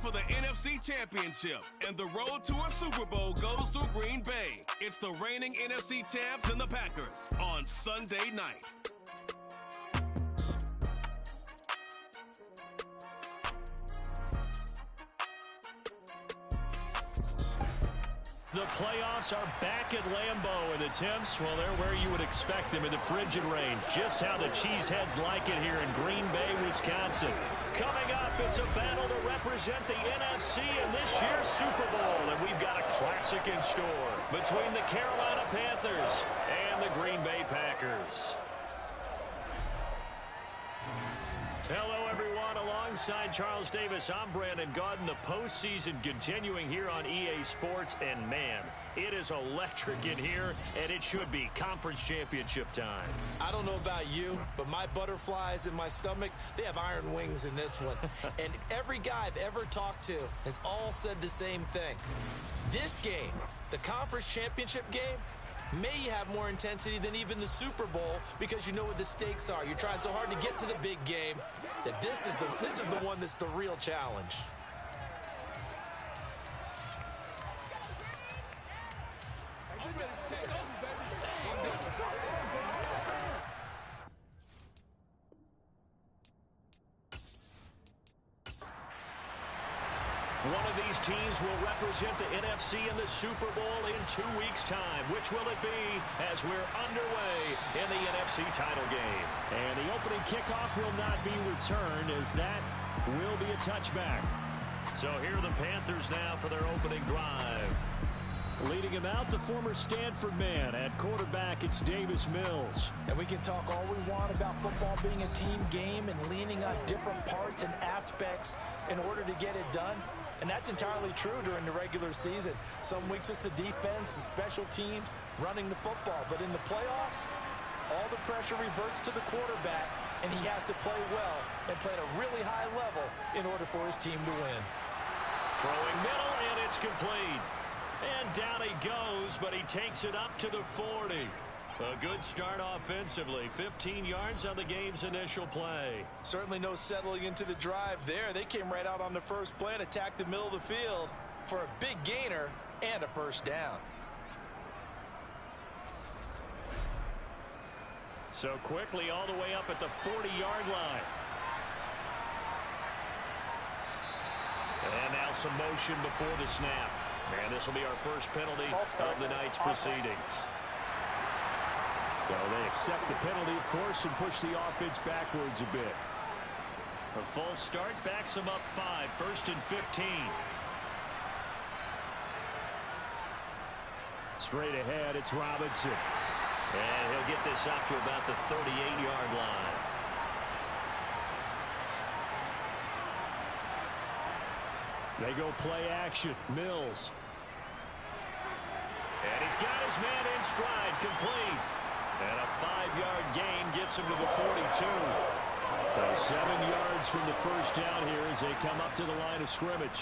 for the NFC Championship, and the road to a Super Bowl goes through Green Bay. It's the reigning NFC champs and the Packers on Sunday night. The playoffs are back at Lambeau, and the temps, well, they're where you would expect them in the frigid range. Just how the Cheeseheads like it here in Green Bay, Wisconsin. Coming up, it's a battle to represent the NFC in this year's Super Bowl, and we've got a classic in store between the Carolina Panthers and the Green Bay Packers. Hello, everyone. Alongside Charles Davis, I'm Brandon Gaudin. The postseason continuing here on EA Sports. And, man, it is electric in here, and it should be conference championship time. I don't know about you, but my butterflies in my stomach, they have iron wings in this one. And every guy I've ever talked to has all said the same thing. This game, the conference championship game, may have more intensity than even the Super Bowl because you know what the stakes are. You're trying so hard to get to the big game that this is the one that's the real challenge. One of these teams will represent the NFC in the Super Bowl in 2 weeks' time. Which will it be as we're underway in the NFC title game? And the opening kickoff will not be returned, as that will be a touchback. So here are the Panthers now for their opening drive. Leading him out, the former Stanford man. At quarterback, it's Davis Mills. And we can talk all we want about football being a team game and leaning on different parts and aspects in order to get it done. And that's entirely true during the regular season. Some weeks it's the defense, the special teams, running the football. But in the playoffs, all the pressure reverts to the quarterback, and he has to play well and play at a really high level in order for his team to win. Throwing middle, and it's complete. And down he goes, but he takes it up to the 40. A good start offensively. 15 yards on the game's initial play. Certainly no settling into the drive there. They came right out on the first play and attacked the middle of the field for a big gainer and a first down. So quickly all the way up at the 40-yard line. And now some motion before the snap. And this will be our first penalty of the night's proceedings. So they accept the penalty, of course, and push the offense backwards a bit. A false start backs them up 5, 1st and 15. Straight ahead, it's Robinson. And he'll get this up to about the 38-yard line. They go play action. Mills. And he's got his man in stride, complete. And a 5-yard gain gets him to the 42. So 7 yards from the first down here as they come up to the line of scrimmage.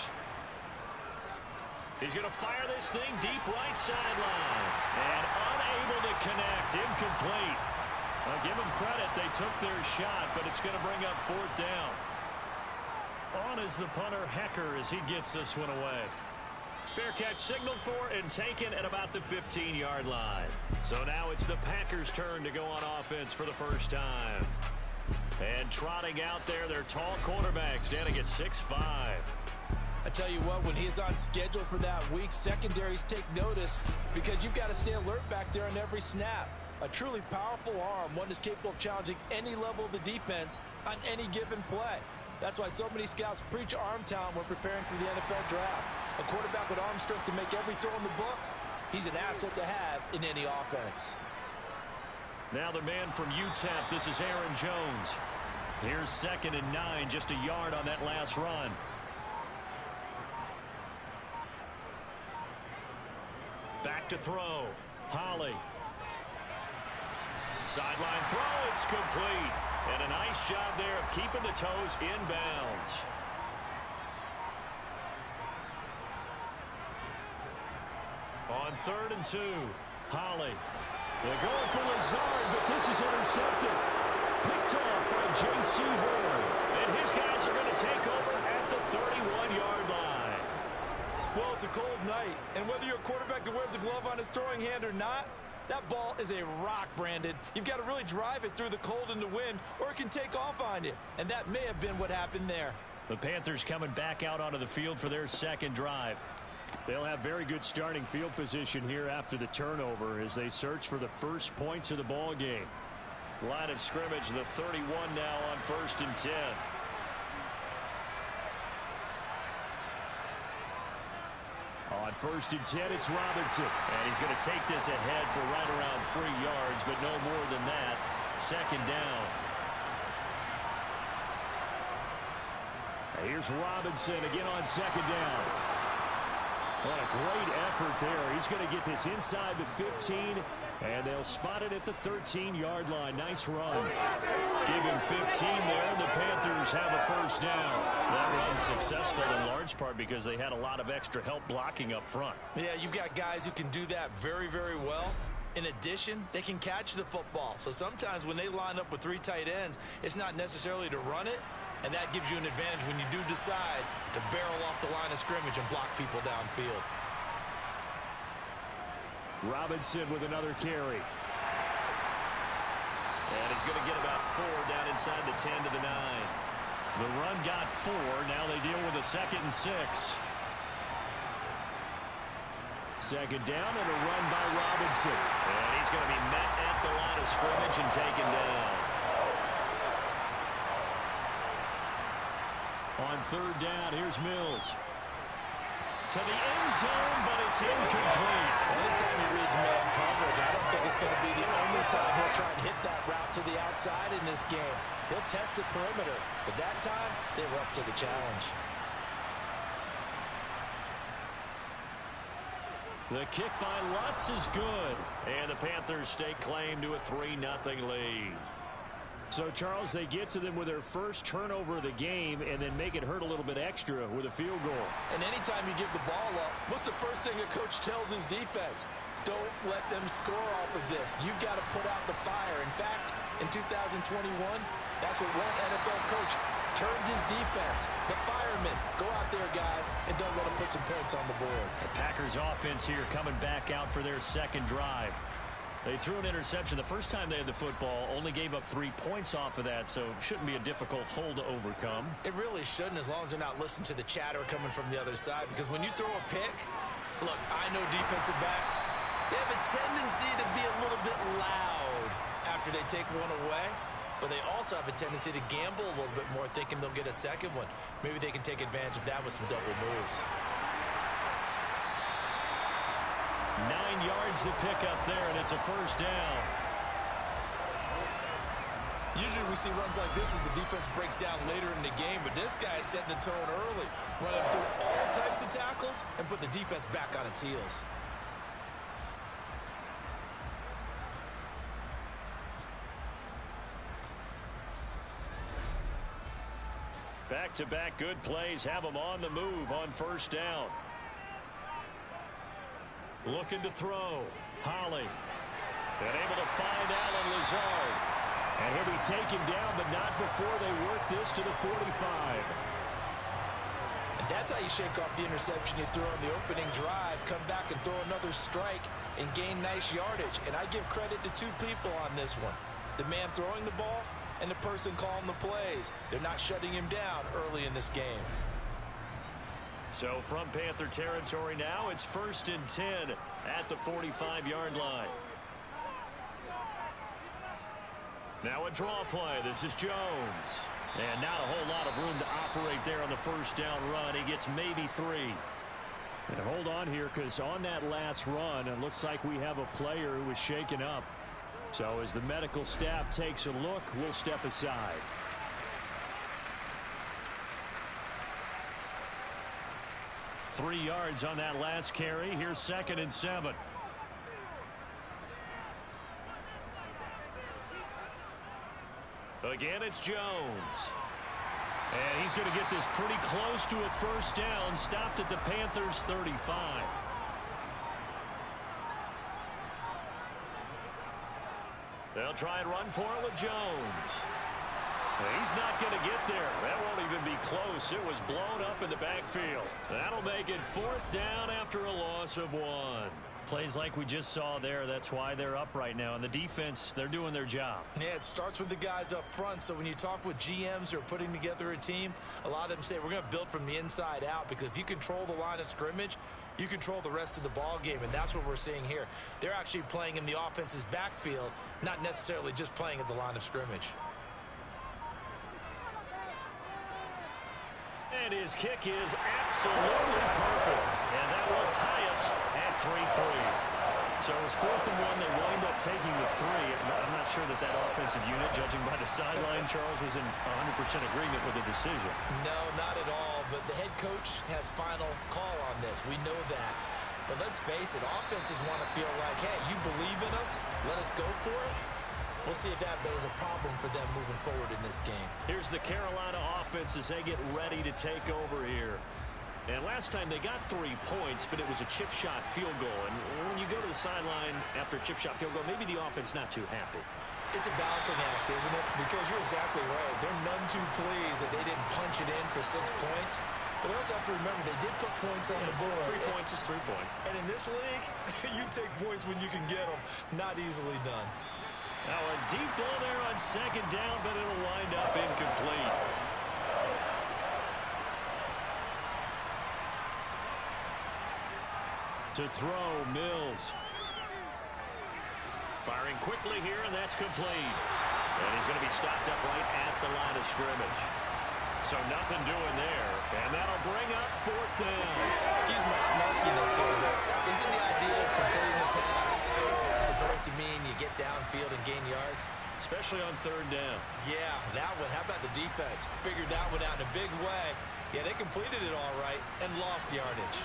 He's going to fire this thing deep right sideline. And unable to connect. Incomplete. I'll give them credit. They took their shot, but it's going to bring up 4th down. On is the punter, Hecker, as he gets this one away. Fair catch signaled for and taken at about the 15-yard line. So now it's the Packers' turn to go on offense for the first time. And trotting out there, their tall quarterback standing at 6'5". I tell you what, when he's on schedule for that week, secondaries take notice because you've got to stay alert back there on every snap. A truly powerful arm, one that's capable of challenging any level of the defense on any given play. That's why so many scouts preach arm talent when preparing for the NFL draft. A quarterback with arm strength to make every throw in the book, he's an asset to have in any offense. Now the man from UTEP, this is Aaron Jones. Here's 2nd and 9, just a yard on that last run. Back to throw. Holly. Sideline throw, it's complete. And a nice job there of keeping the toes inbounds. On 3rd and 2, Holly. They're going for Lazard, but this is intercepted. Picked off by J.C. Horn. And his guys are going to take over at the 31-yard line. Well, it's a cold night, and whether you're a quarterback that wears a glove on his throwing hand or not, that ball is a rock, Brandon. You've got to really drive it through the cold and the wind, or it can take off on you. And that may have been what happened there. The Panthers coming back out onto the field for their second drive. They'll have very good starting field position here after the turnover as they search for the first points of the ball game. Line of scrimmage, the 31 now on 1st and 10. On 1st and 10, it's Robinson. And he's going to take this ahead for right around 3 yards, but no more than that. Second down. Here's Robinson again on second down. What a great effort there. He's going to get this inside the 15, and they'll spot it at the 13-yard line. Nice run. Give him 15 there, and the Panthers have a first down. That run's successful in large part because they had a lot of extra help blocking up front. Yeah, you've got guys who can do that very, very well. In addition, they can catch the football. So sometimes when they line up with 3 tight ends, it's not necessarily to run it, and that gives you an advantage when you do decide to barrel off the line of scrimmage and block people downfield. Robinson with another carry. And he's going to get about 4 down inside the 10 to the 9. The run got 4. Now they deal with a 2nd and 6. Second down and a run by Robinson. And he's going to be met at the line of scrimmage and taken down. On 3rd down, here's Mills. To the end zone, but it's incomplete. Anytime he reads man coverage, I don't think it's going to be the only time he'll try and hit that route to the outside in this game. He'll test the perimeter, but that time, they were up to the challenge. The kick by Lutz is good. And the Panthers stake claim to a 3-0 lead. So, Charles, they get to them with their first turnover of the game and then make it hurt a little bit extra with a field goal. And anytime you give the ball up, what's the first thing a coach tells his defense? Don't let them score off of this. You've got to put out the fire. In fact, in 2021, that's what one NFL coach turned his defense. The firemen. Go out there, guys, and don't let them put some points on the board. The Packers offense here coming back out for their second drive. They threw an interception the first time they had the football, only gave up 3 points off of that, so shouldn't be a difficult hole to overcome. It really shouldn't, as long as they're not listening to the chatter coming from the other side, because when you throw a pick, look, I know defensive backs, they have a tendency to be a little bit loud after they take one away, but they also have a tendency to gamble a little bit more, thinking they'll get a second one. Maybe they can take advantage of that with some double moves. 9 yards to pick up there, and it's a first down. Usually we see runs like this as the defense breaks down later in the game, but this guy is setting the tone early, running through all types of tackles and put the defense back on its heels. Back-to-back good plays have them on the move on first down. Looking to throw. Holly. And able to find Allen Lazard. And he'll be taken down, but not before they work this to the 45. And that's how you shake off the interception you threw on the opening drive. Come back and throw another strike and gain nice yardage. And I give credit to 2 people on this one. The man throwing the ball and the person calling the plays. They're not shutting him down early in this game. So from Panther territory now, it's 1st and 10 at the 45-yard line. Now a draw play. This is Jones. And not a whole lot of room to operate there on the first down run. He gets maybe 3. And hold on here, because on that last run, it looks like we have a player who was shaken up. So as the medical staff takes a look, we'll step aside. Three yards on that last carry. Here's 2nd and 7. Again, it's Jones. And he's going to get this pretty close to a first down. Stopped at the Panthers' 35. They'll try and run for it with Jones. He's not going to get there. That won't even be close. It was blown up in the backfield. That'll make it 4th down after a loss of 1. Plays like we just saw there, that's why they're up right now. And the defense, they're doing their job. Yeah, it starts with the guys up front. So when you talk with GMs who are putting together a team, a lot of them say we're going to build from the inside out, because if you control the line of scrimmage, you control the rest of the ball game, and that's what we're seeing here. They're actually playing in the offense's backfield, not necessarily just playing at the line of scrimmage. And his kick is absolutely perfect. And that will tie us at 3-3. So it was 4th and 1. They wind up taking the 3. I'm not sure that offensive unit, judging by the sideline, Charles, was in 100% agreement with the decision. No, not at all. But the head coach has final call on this. We know that. But let's face it, offenses want to feel like, hey, you believe in us, let us go for it. We'll see if that is a problem for them moving forward in this game. Here's the Carolina offense as they get ready to take over here. And last time they got 3 points, but it was a chip shot field goal. And when you go to the sideline after a chip shot field goal, maybe the offense not too happy. It's a balancing act, isn't it? Because you're exactly right. They're none too pleased that they didn't punch it in for 6 points. But we also have to remember they did put points on the board. 3 points is 3 points. And in this league, you take points when you can get them. Not easily done. Now a deep ball there on 2nd down, but it'll wind up incomplete. To throw, Mills. Firing quickly here, and that's complete. And he's going to be stopped up right at the line of scrimmage. So nothing doing there, and that'll bring up 4th down. Excuse my snarkiness here, but isn't the idea of completing the pass supposed to mean you get downfield and gain yards? Especially on 3rd down. Yeah, that one. How about the defense? Figured that one out in a big way. Yeah, they completed it all right and lost yardage.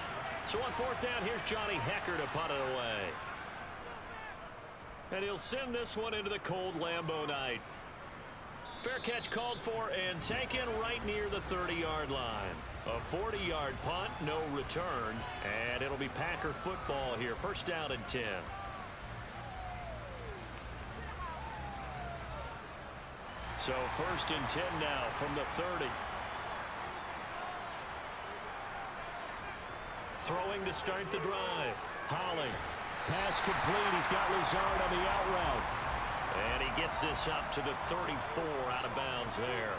So on 4th down, here's Johnny Hecker to punt it away. And he'll send this one into the cold Lambeau night. Fair catch called for and taken right near the 30-yard line. A 40-yard punt, no return, and it'll be Packer football here. 1st down and 10. So 1st and 10 now from the 30. Throwing to start the drive. Holly. Pass complete. He's got Lazard on the out route. And he gets this up to the 34, out of bounds there.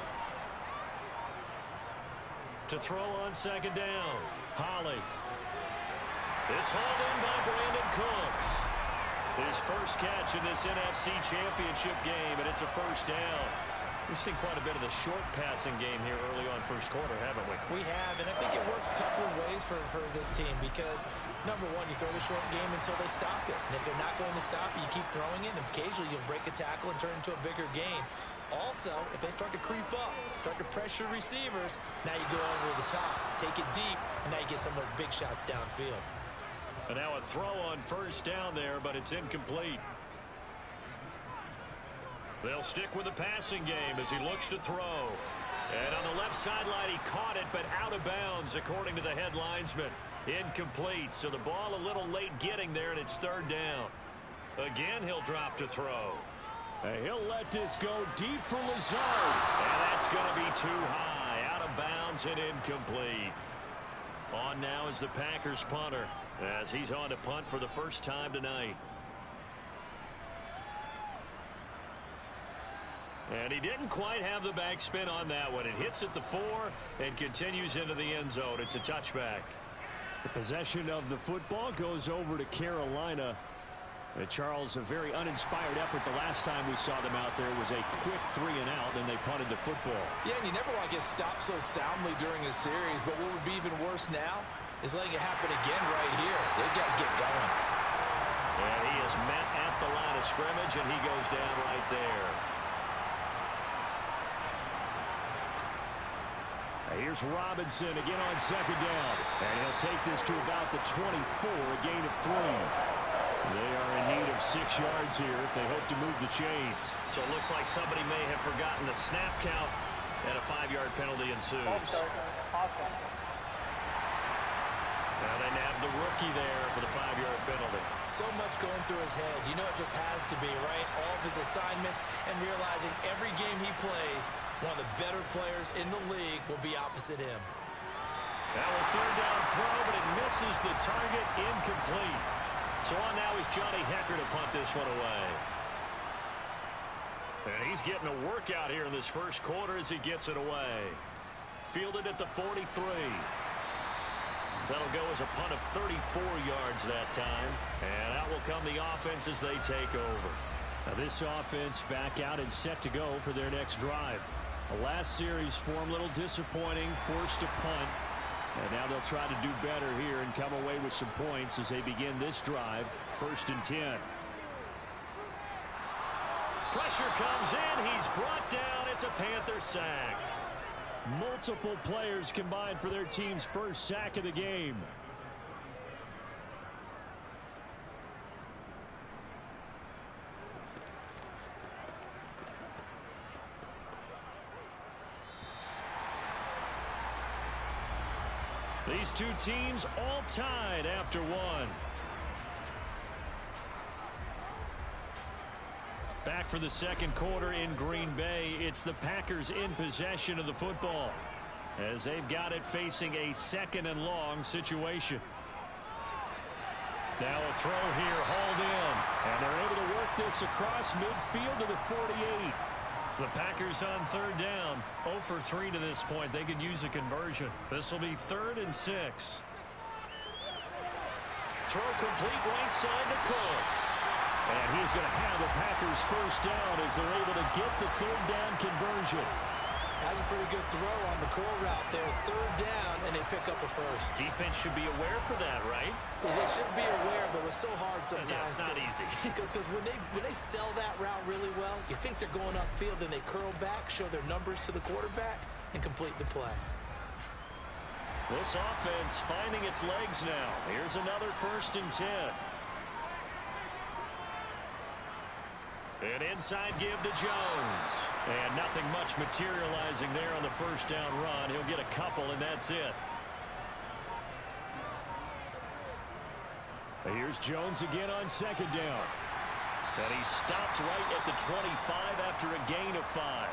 To throw on 2nd down. Holly. It's hauled in by Brandon Cooks. His first catch in this NFC Championship game, and it's a 1st down. We've seen quite a bit of the short passing game here early on 1st quarter, haven't we? We have, and I think it works a couple of ways for this team because, number one, you throw the short game until they stop it. And if they're not going to stop it, you keep throwing it, and occasionally you'll break a tackle and turn it into a bigger game. Also, if they start to creep up, start to pressure receivers, now you go over the top, take it deep, and now you get some of those big shots downfield. And now a throw on 1st down there, but it's incomplete. They'll stick with the passing game as he looks to throw. And on the left sideline, he caught it, but out of bounds, according to the head linesman. Incomplete, so the ball a little late getting there, and it's 3rd down. Again, he'll drop to throw. And he'll let this go deep for Lazard. And that's going to be too high, out of bounds and incomplete. On now is the Packers punter, as he's on to punt for the first time tonight. And he didn't quite have the backspin on that one. It hits at the 4 and continues into the end zone. It's a touchback. The possession of the football goes over to Carolina. Charles, a very uninspired effort the last time we saw them out there was a quick 3 and out, and they punted the football. Yeah, and you never want to get stopped so soundly during a series, but what would be even worse now is letting it happen again right here. They've got to get going. And he is met at the line of scrimmage, and he goes down right there. Here's Robinson again on 2nd down. And he'll take this to about the 24, a gain of 3. They are in need of 6 yards here if they hope to move the chains. So it looks like somebody may have forgotten the snap count, and a 5-yard penalty ensues. And they nabbed the rookie there for the 5-yard penalty. So much going through his head. You know it just has to be, right? All of his assignments and realizing every game he plays, one of the better players in the league will be opposite him. Now a third down throw, but it misses the target, incomplete. So on now is Johnny Hecker to punt this one away. And he's getting a workout here in this first quarter as he gets it away. Fielded at the 43. That'll go as a punt of 34 yards that time. And out will come the offense as they take over. Now this offense back out and set to go for their next drive. The last series form a little disappointing, forced to punt. And now they'll try to do better here and come away with some points as they begin this drive. 1st and 10. Pressure comes in. He's brought down. It's a Panther sack. Multiple players combined for their team's first sack of the game. These two teams all tied after one. Back for the second quarter in Green Bay. It's the Packers in possession of the football as they've got it facing a 2nd and long situation. Now a throw here, hauled in, and they're able to work this across midfield to the 48. The Packers on 3rd down, 0 for 3 to this point. They could use a conversion. This will be 3rd and 6. Throw complete right side to Cooks. And he's going to have the Packers first down as they're able to get the 3rd down conversion. That's a pretty good throw on the curl route there. 3rd down, and they pick up a first. Defense should be aware for that, right? Well, they should be aware, but it's so hard sometimes. Yeah, it's not easy. Because when they sell that route really well, you think they're going upfield, then they curl back, show their numbers to the quarterback, and complete the play. This offense finding its legs now. Here's another 1st and 10. An inside give to Jones. And nothing much materializing there on the first down run. He'll get a couple, and that's it. Here's Jones again on 2nd down. And he stopped right at the 25 after a gain of 5.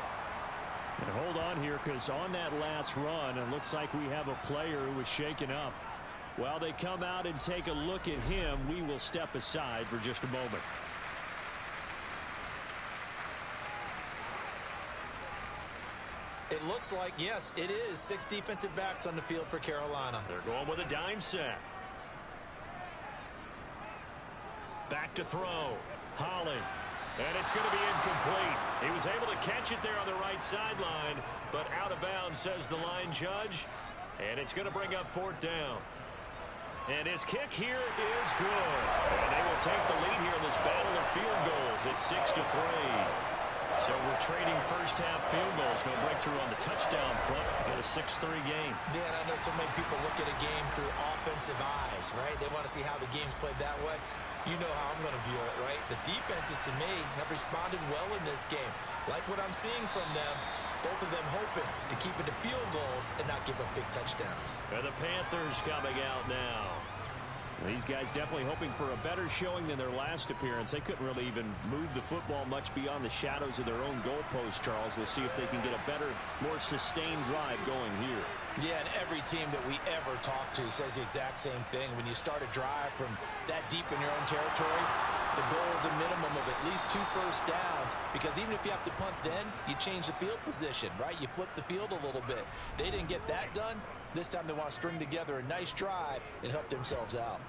And hold on here, because on that last run, it looks like we have a player who was shaken up. While they come out and take a look at him, we will step aside for just a moment. It looks like, yes, it is 6 defensive backs on the field for Carolina. They're going with a dime set. Back to throw. Holly. And it's going to be incomplete. He was able to catch it there on the right sideline, but out of bounds, says the line judge. And it's going to bring up 4th down. And his kick here is good. And they will take the lead here in this battle of field goals. It's 6-3. So we're trading first half field goals. No breakthrough on the touchdown front. Got a 6-3 game. Yeah, and I know so many people look at a game through offensive eyes, right? They want to see how the game's played that way. You know how I'm going to view it, right? The defenses, to me, have responded well in this game. Like what I'm seeing from them, both of them hoping to keep it to field goals and not give up big touchdowns. And the Panthers coming out now. These guys definitely hoping for a better showing than their last appearance. They couldn't really even move the football much beyond the shadows of their own goalpost, Charles. We'll see if they can get a better, more sustained drive going here. Yeah, and every team that we ever talk to says the exact same thing. When you start a drive from that deep in your own territory, the goal is a minimum of at least 2 first downs, because even if you have to punt then, you change the field position, right? You flip the field a little bit. They didn't get that done. This time they want to string together a nice drive and help themselves out.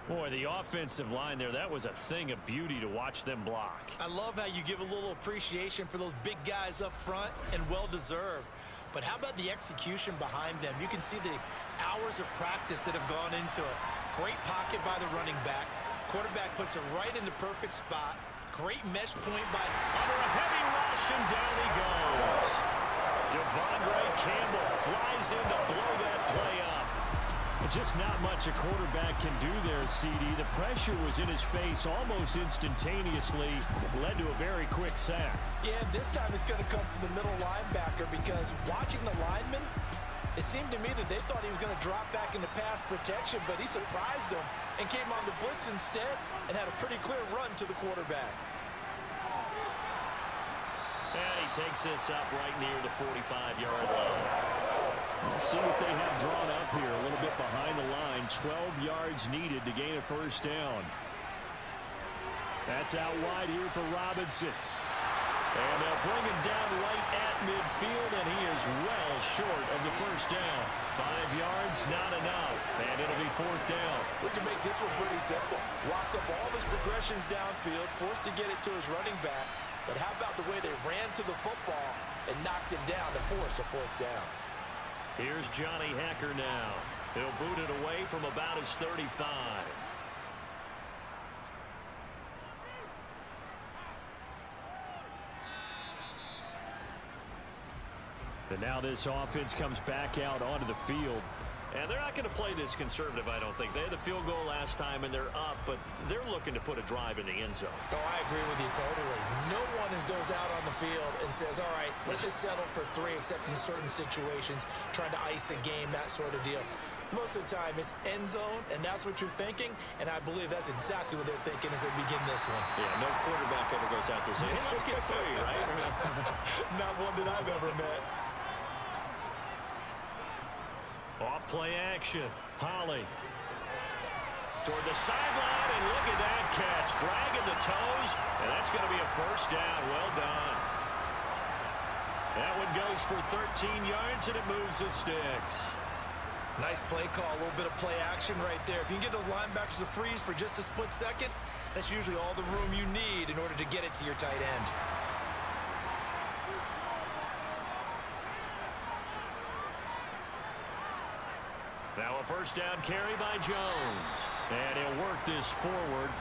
Boy, the offensive line there, that was a thing of beauty to watch them block. I love how you give a little appreciation for those big guys up front, and well-deserved. But how about the execution behind them? You can see the hours of practice that have gone into it. Great pocket by the running back. Quarterback puts it right in the perfect spot. Great mesh point by... Under a heavy rush, and down he goes. Devondre Campbell flies in to blow that play up. Just not much a quarterback can do there, CD. The pressure was in his face almost instantaneously, led to a very quick sack. Yeah, this time it's going to come from the middle linebacker, because watching the lineman, It seemed to me that they thought he was going to drop back into pass protection, but he surprised them and came on the blitz instead and had a pretty clear run to the quarterback. And he takes this up right near the 45-yard line. Let's see what they have drawn up here. A little bit behind the line. 12 yards needed to gain a first down. That's out wide here for Robinson. And they'll bring him down right at midfield, and he is well short of the first down. 5 yards, not enough, and it'll be fourth down. We can make this one pretty simple. Locked up all of his progressions downfield, forced to get it to his running back. But how about the way they ran to the football and knocked him down to force a fourth down? Here's Johnny Hecker now. He'll boot it away from about his 35. And now this offense comes back out onto the field. And they're not going to play this conservative, I don't think. They had the field goal last time, and they're up, but they're looking to put a drive in the end zone. Oh, I agree with you totally. No one goes out on the field and says, all right, let's just settle for 3, except in certain situations, trying to ice a game, that sort of deal. Most of the time, it's end zone, and that's what you're thinking, and I believe that's exactly what they're thinking as they begin this one. Yeah, no quarterback ever goes out there saying, hey, let's get 3, right? Not one that I've ever met. Off play action. Holly toward the sideline, and look at that catch. Dragging the toes, and that's going to be a first down. Well done. That one goes for 13 yards, and it moves the sticks. Nice play call, a little bit of play action right there. If you can get those linebackers to freeze for just a split second, that's usually all the room you need in order to get it to your tight end. Now a first down carry by Jones. And he'll work this forward.